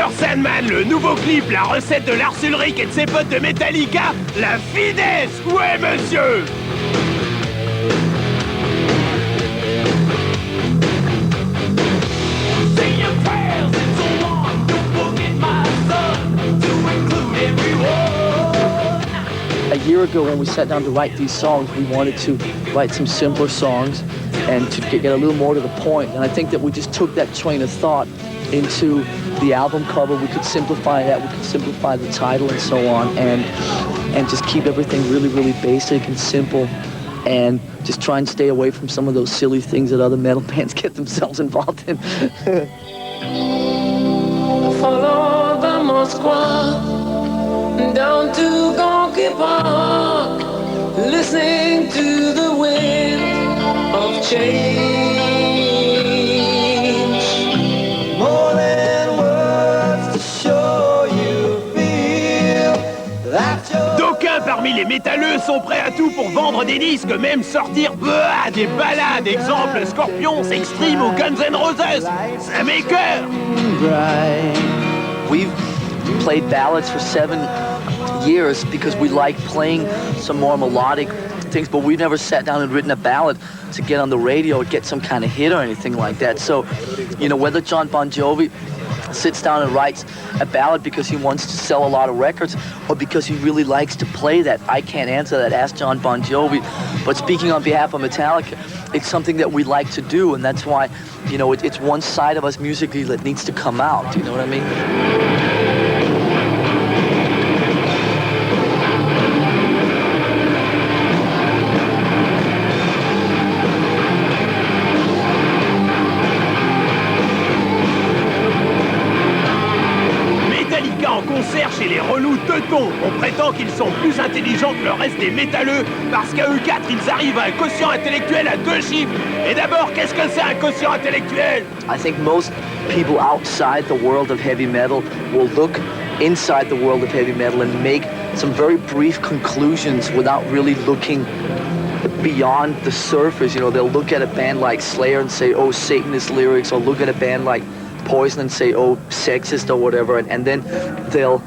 Sur Sandman, le nouveau clip, la recette de Lars Ulrich et de ses potes de Metallica, la finesse, ouais monsieur. A year ago when we sat down to write these songs, we wanted to write some simpler songs and to get a little more to the point. And I think that we just took that train of thought into the album cover. We could simplify that, we could simplify the title and so on, and just keep everything really, really basic and simple, and just try and stay away from some of those silly things that other metal bands get themselves involved in. Follow the Moskva down to Gonky Park, listening to the wind of change. More than words to show you feel that you're... D'aucuns parmi les métalleux sont prêts à tout pour vendre des disques, même sortir des ballades, exemple Scorpions, Extreme ou Guns N' Roses. Ça m'écoeure. We've played ballads for 7 years because we like playing some more melodic things, but we've never sat down and written a ballad to get on the radio or get some kind of hit or anything like that. So, you know, whether John Bon Jovi sits down and writes a ballad because he wants to sell a lot of records or because he really likes to play that, I can't answer that. Ask John Bon Jovi. But speaking on behalf of Metallica, it's something that we like to do, and that's why, you know, it's one side of us musically that needs to come out. Do you know what I mean? En concert chez les relous teutons, on prétend qu'ils sont plus intelligents que le reste des métalleux parce qu'à eux quatre, ils arrivent à un quotient intellectuel à 2 chiffres. Et d'abord, qu'est-ce que c'est un quotient intellectuel? I think most people outside the world of heavy metal will look inside the world of heavy metal and make some very brief conclusions without really looking beyond the surface. You know, they'll look at a band like Slayer and say, oh, Satanist lyrics, or look at a band like Poison and say, oh, sexist or whatever, and then they'll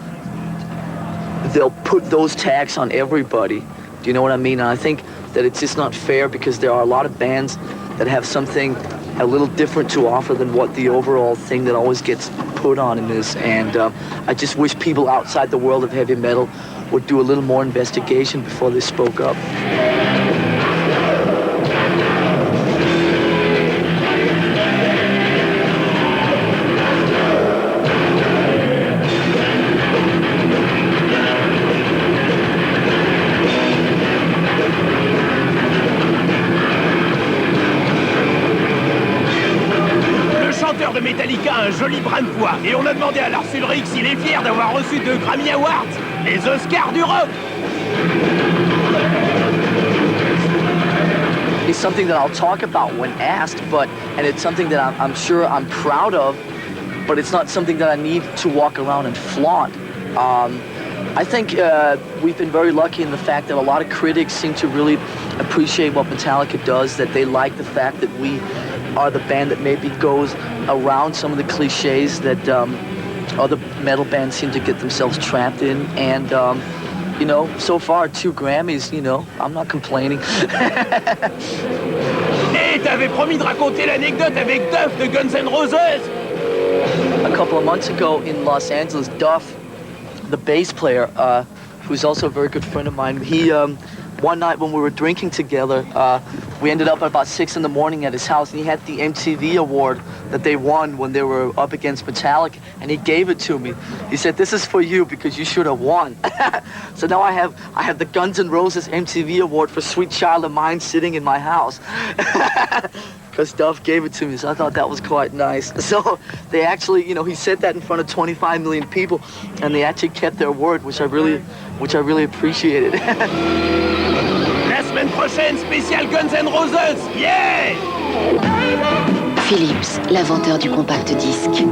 put those tags on everybody. Do you know what I mean? And I think that it's just not fair because there are a lot of bands that have something a little different to offer than what the overall thing that always gets put on in is. And I just wish people outside the world of heavy metal would do a little more investigation before they spoke up. De Metallica a un joli brin de poids et on a demandé à Lars Ulrich s'il est fier d'avoir reçu 2 Grammy Awards, les Oscars du rock. It's something that I'll talk about when asked, and it's something that I'm sure I'm proud of, but it's not something that I need to walk around and flaunt. I think we've been very lucky in the fact that a lot of critics seem to really appreciate what Metallica does, that they like the fact that we are the band that maybe goes around some of the cliches that other metal bands seem to get themselves trapped in. And, you know, so far, 2 Grammys, you know, I'm not complaining. Hey, t'avais promis de raconter l'anecdote avec Duff de Guns N' Roses. A couple of months ago in Los Angeles, Duff, the bass player, who's also a very good friend of mine, he, one night when we were drinking together, we ended up at about 6 in the morning at his house, and he had the MTV award that they won when they were up against Metallica, and he gave it to me. He said, "This is for you because you should have won." So now I have the Guns N' Roses MTV award for Sweet Child of Mine sitting in my house. Because Duff gave it to me, so I thought that was quite nice. So they actually, you know, he said that in front of 25 million people, and they actually kept their word, which I really appreciated. La semaine prochaine, spécial Guns N' Roses, yeah! Philips, l'inventeur du compact disque.